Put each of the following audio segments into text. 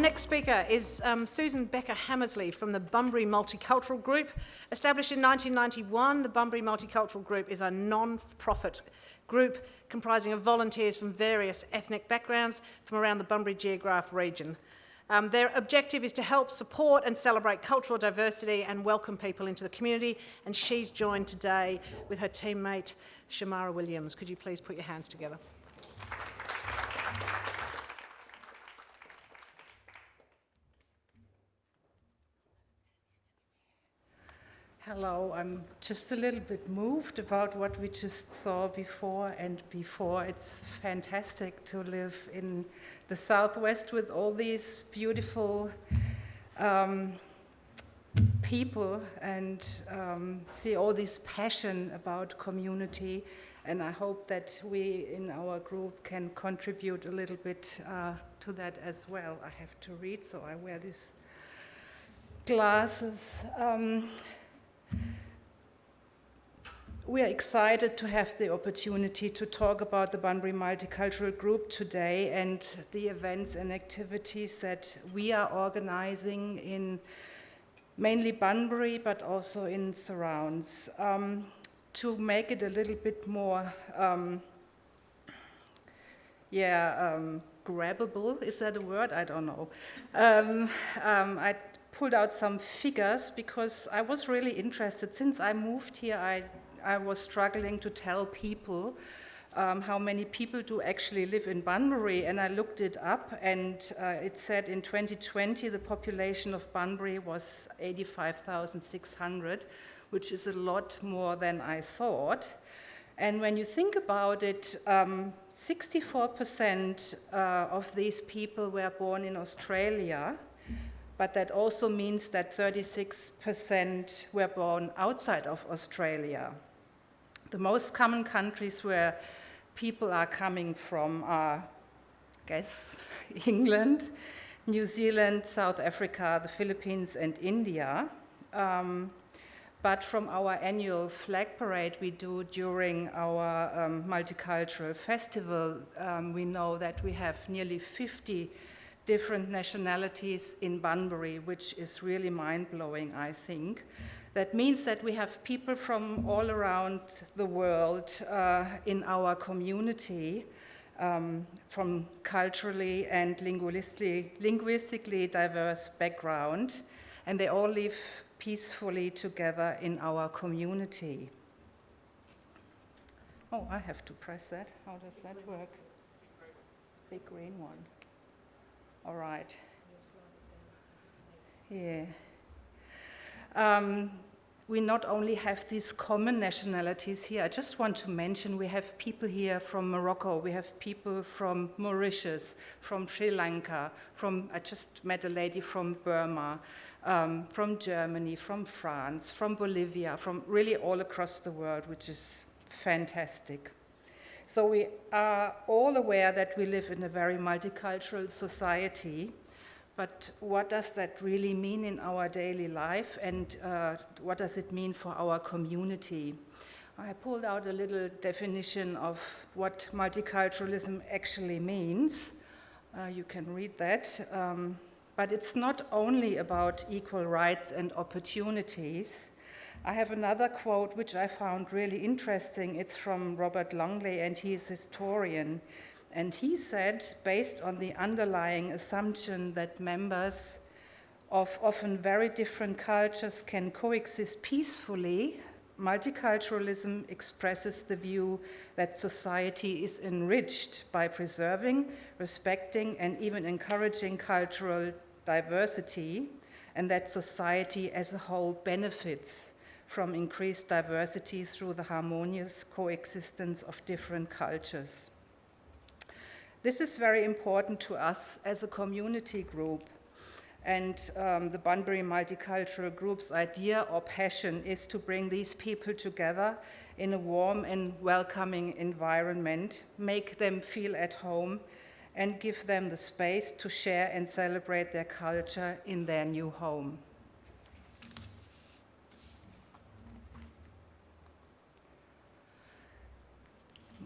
next speaker is Susan Becker Hamersley from the Bunbury Multicultural Group. Established in 1991, the Bunbury Multicultural Group is a non-profit group comprising of volunteers from various ethnic backgrounds from around the Bunbury Geographe region. Their objective is to help support and celebrate cultural diversity and welcome people into the community, and she's joined today with her teammate Shamara Williams. Could you please put your hands together? Hello, I'm just a little bit moved about what we just saw before. It's fantastic to live in the Southwest with all these beautiful people and see all this passion about community. And I hope that we in our group can contribute a little bit to that as well. I have to read, so I wear these glasses. We are excited to have the opportunity to talk about the Bunbury Multicultural Group today and the events and activities that we are organizing in mainly Bunbury, but also in surrounds. To make it a little bit more, grabbable, is that a word? I don't know. I pulled out some figures because I was really interested. Since I moved here, I was struggling to tell people how many people do actually live in Bunbury, and I looked it up, and it said in 2020 the population of Bunbury was 85,600, which is a lot more than I thought. And when you think about it, 64% of these people were born in Australia, but that also means that 36% were born outside of Australia. The most common countries where people are coming from are, England, New Zealand, South Africa, the Philippines, and India. But from our annual flag parade we do during our multicultural festival, we know that we have nearly 50 different nationalities in Bunbury, which is really mind-blowing, I think. That means that we have people from all around the world in our community, from culturally and linguistically diverse background, and they all live peacefully together in our community. Oh, I have to press that. How does that work? Big green one. All right. Yeah. We not only have these common nationalities here, I just want to mention we have people here from Morocco, we have people from Mauritius, from Sri Lanka, I just met a lady from Burma, from Germany, from France, from Bolivia, from really all across the world, which is fantastic. So we are all aware that we live in a very multicultural society, but what does that really mean in our daily life, and what does it mean for our community? I pulled out a little definition of what multiculturalism actually means. You can read that. But it's not only about equal rights and opportunities. I have another quote which I found really interesting. It's from Robert Longley, and he is a historian. And he said, based on the underlying assumption that members of often very different cultures can coexist peacefully, multiculturalism expresses the view that society is enriched by preserving, respecting, and even encouraging cultural diversity, and that society as a whole benefits from increased diversity through the harmonious coexistence of different cultures. This is very important to us as a community group, and the Bunbury Multicultural Group's idea or passion is to bring these people together in a warm and welcoming environment, make them feel at home, and give them the space to share and celebrate their culture in their new home.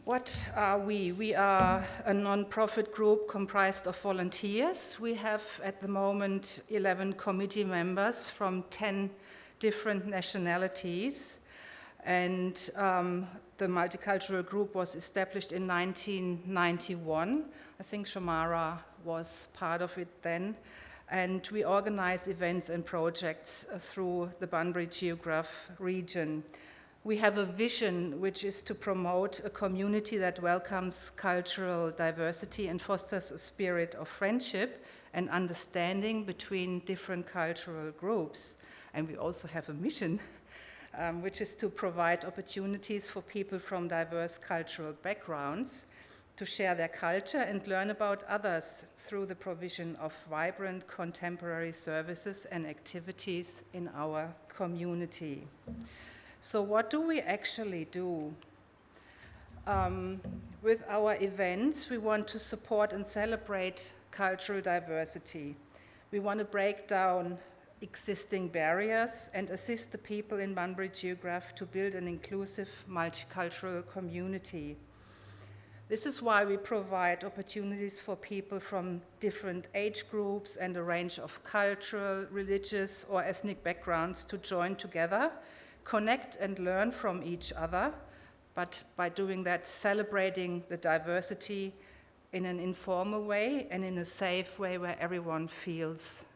What are we? We are a non-profit group comprised of volunteers. We have at the moment 11 committee members from 10 different nationalities. And the multicultural group was established in 1991. I think Shamara was part of it then. And we organize events and projects through the Bunbury Geographe region. We have a vision which is to promote a community that welcomes cultural diversity and fosters a spirit of friendship and understanding between different cultural groups. And we also have a mission, which is to provide opportunities for people from diverse cultural backgrounds to share their culture and learn about others through the provision of vibrant contemporary services and activities in our community. So what do we actually do? With our events, we want to support and celebrate cultural diversity. We want to break down existing barriers and assist the people in Bunbury Geographe to build an inclusive multicultural community. This is why we provide opportunities for people from different age groups and a range of cultural, religious, or ethnic backgrounds to join together, connect and learn from each other, but by doing that, celebrating the diversity in an informal way and in a safe way where everyone feels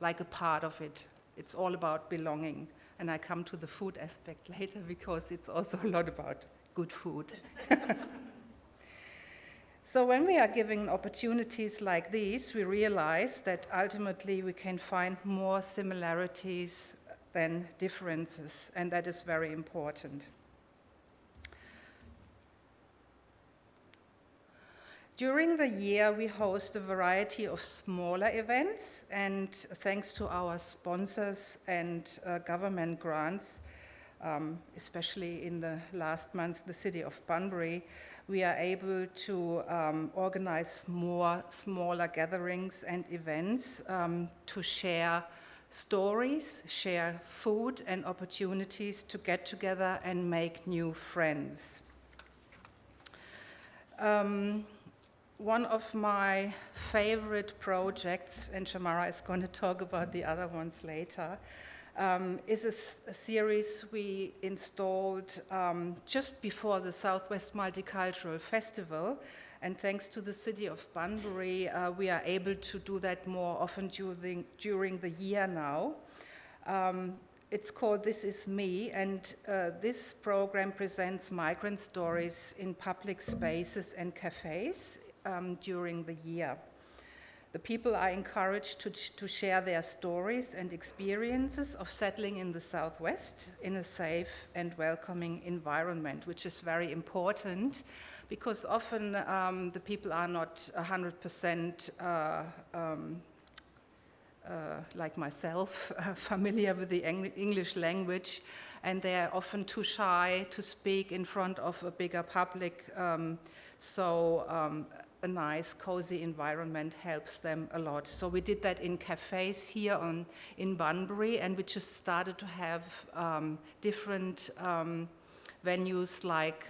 like a part of it. It's all about belonging. And I come to the food aspect later because it's also a lot about good food. So when we are given opportunities like these, we realize that ultimately we can find more similarities than differences, and that is very important. During the year, we host a variety of smaller events, and thanks to our sponsors and government grants, especially in the last months, the city of Bunbury, we are able to organize more smaller gatherings and events to share stories, share food and opportunities to get together and make new friends. One of my favorite projects, and Shamara is going to talk about the other ones later, is a series we installed just before the Southwest Multicultural Festival. And thanks to the city of Bunbury, we are able to do that more often during the year now. It's called This Is Me, and this program presents migrant stories in public spaces and cafes during the year. The people are encouraged to share their stories and experiences of settling in the Southwest in a safe and welcoming environment, which is very important because often the people are not 100% like myself, familiar with the English language, and they're often too shy to speak in front of a bigger public, a nice, cozy environment helps them a lot. So we did that in cafes here in Bunbury, and we just started to have different venues like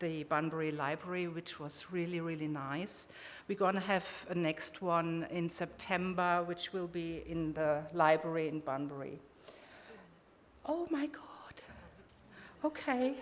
the Bunbury Library, which was really, really nice. We're going to have a next one in September, which will be in the library in Bunbury. Oh my God. Okay.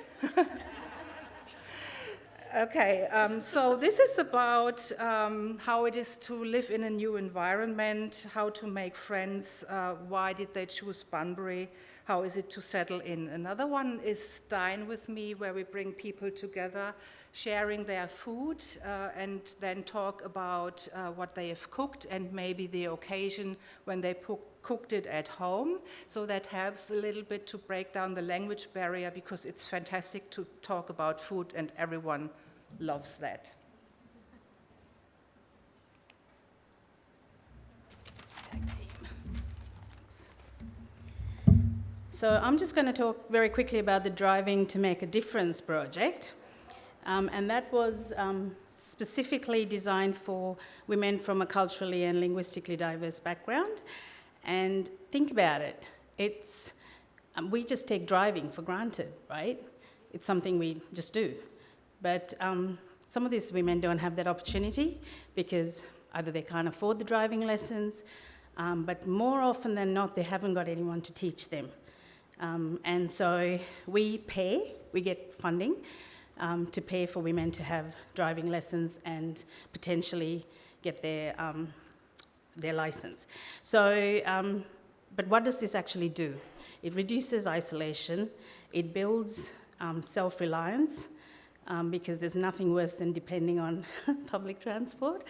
Okay, so this is about how it is to live in a new environment, how to make friends, why did they choose Bunbury, how is it to settle in. Another one is Dine With Me, where we bring people together, sharing their food, and then talk about what they have cooked and maybe the occasion when they cooked it at home. So that helps a little bit to break down the language barrier, because it's fantastic to talk about food and everyone loves that. So I'm just going to talk very quickly about the Driving to Make a Difference project. And that was specifically designed for women from a culturally and linguistically diverse background. And think about it. We just take driving for granted, right? It's something we just do. But some of these women don't have that opportunity because either they can't afford the driving lessons, but more often than not, they haven't got anyone to teach them. And so we get funding to pay for women to have driving lessons and potentially get their license. So, but what does this actually do? It reduces isolation, it builds self-reliance, because there's nothing worse than depending on public transport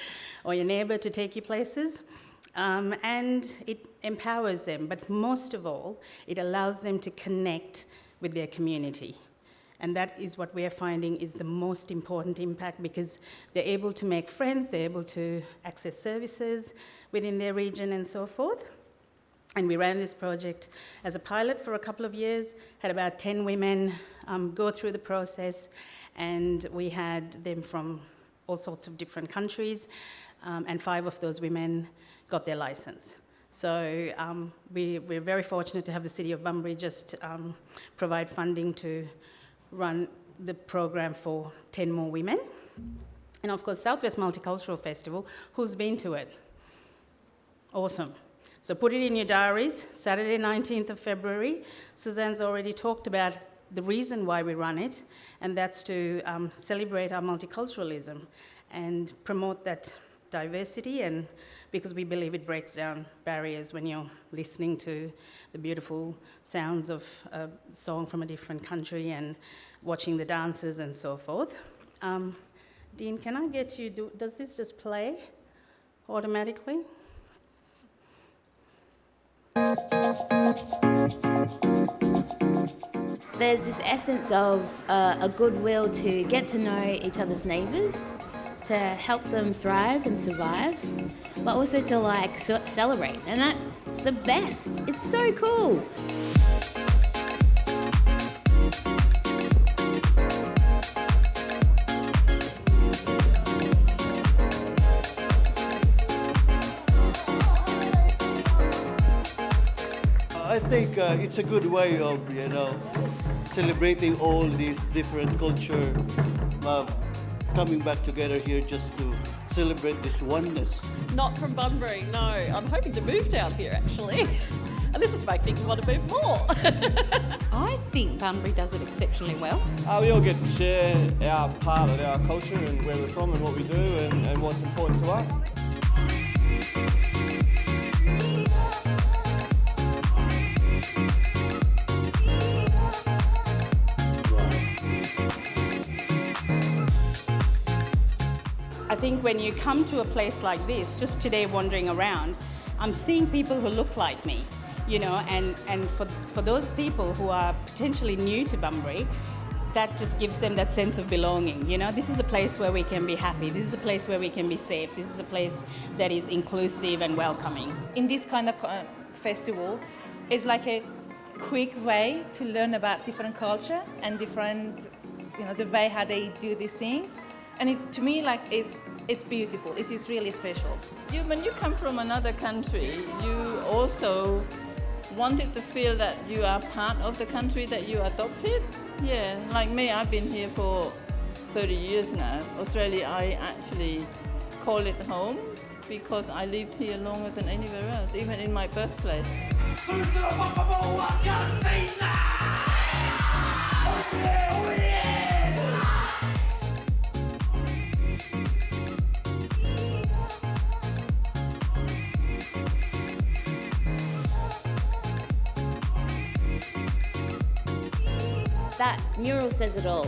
or your neighbour to take you places. And it empowers them, but most of all, it allows them to connect with their community. And that is what we are finding is the most important impact, because they're able to make friends, they're able to access services within their region and so forth. And we ran this project as a pilot for a couple of years, had about 10 women go through the process, and we had them from all sorts of different countries, and 5 of those women got their license. So we're very fortunate to have the City of Bunbury just provide funding to run the program for 10 more women. And of course, Southwest Multicultural Festival, who's been to it? Awesome. So put it in your diaries, Saturday 19th of February. Suzanne's already talked about the reason why we run it, and that's to celebrate our multiculturalism and promote that diversity, and because we believe it breaks down barriers when you're listening to the beautiful sounds of a song from a different country and watching the dances and so forth. Dean, can I get you, does this just play automatically? There's this essence of a goodwill to get to know each other's neighbours, to help them thrive and survive, but also to like celebrate, and that's the best. It's so cool. I think it's a good way of, celebrating all these different culture, coming back together here just to celebrate this oneness. Not from Bunbury, no. I'm hoping to move down here, actually. And this is making me want to move more. I think Bunbury does it exceptionally well. We all get to share our part of our culture and where we're from and what we do and what's important to us. I think when you come to a place like this, just today wandering around, I'm seeing people who look like me, and for those people who are potentially new to Bunbury, that just gives them that sense of belonging. This is a place where we can be happy, this is a place where we can be safe, this is a place that is inclusive and welcoming. In this kind of festival, it's like a quick way to learn about different culture and different, the way how they do these things. And it's, to me, like, it's beautiful. It is really special. When you come from another country, you also wanted to feel that you are part of the country that you adopted. Yeah, like me, I've been here for 30 years now. Australia, I actually call it home because I lived here longer than anywhere else, even in my birthplace. That mural says it all.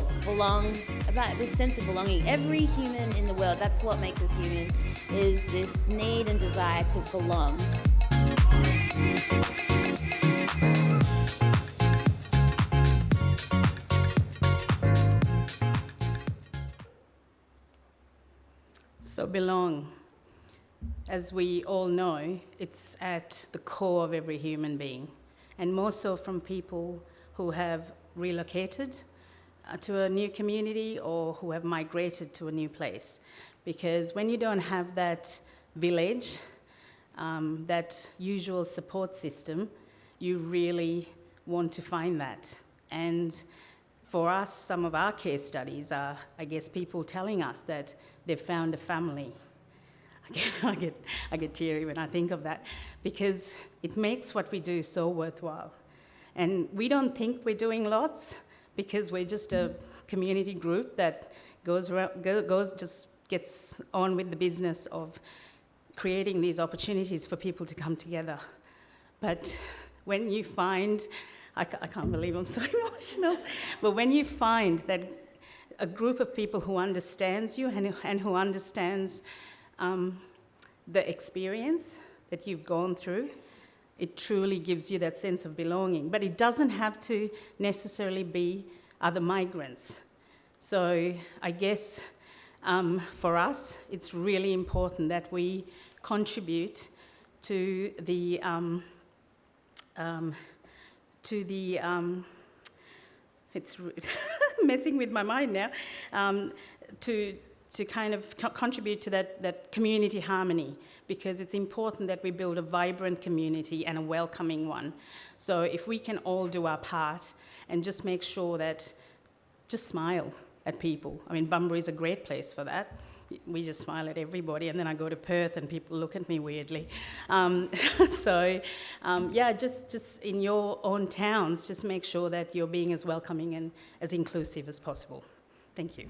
About this sense of belonging. Every human in the world, that's what makes us human, is this need and desire to belong. So belong, as we all know, it's at the core of every human being, and more so from people who have relocated to a new community or who have migrated to a new place. Because when you don't have that village, that usual support system, you really want to find that. And for us, some of our case studies are, I guess, people telling us that they've found a family. I get teary when I think of that, because it makes what we do so worthwhile. And we don't think we're doing lots, because we're just a community group that just gets on with the business of creating these opportunities for people to come together. But when you find, I can't believe I'm so emotional, but when you find that a group of people who understands you and who understands the experience that you've gone through, it truly gives you that sense of belonging. But it doesn't have to necessarily be other migrants. So I guess for us, it's really important that we contribute to the it's messing with my mind now, to kind of contribute to that community harmony, because it's important that we build a vibrant community and a welcoming one. So if we can all do our part and just make sure that, just smile at people. I mean, Bunbury is a great place for that. We just smile at everybody, and then I go to Perth and people look at me weirdly. Just in your own towns, just make sure that you're being as welcoming and as inclusive as possible. Thank you.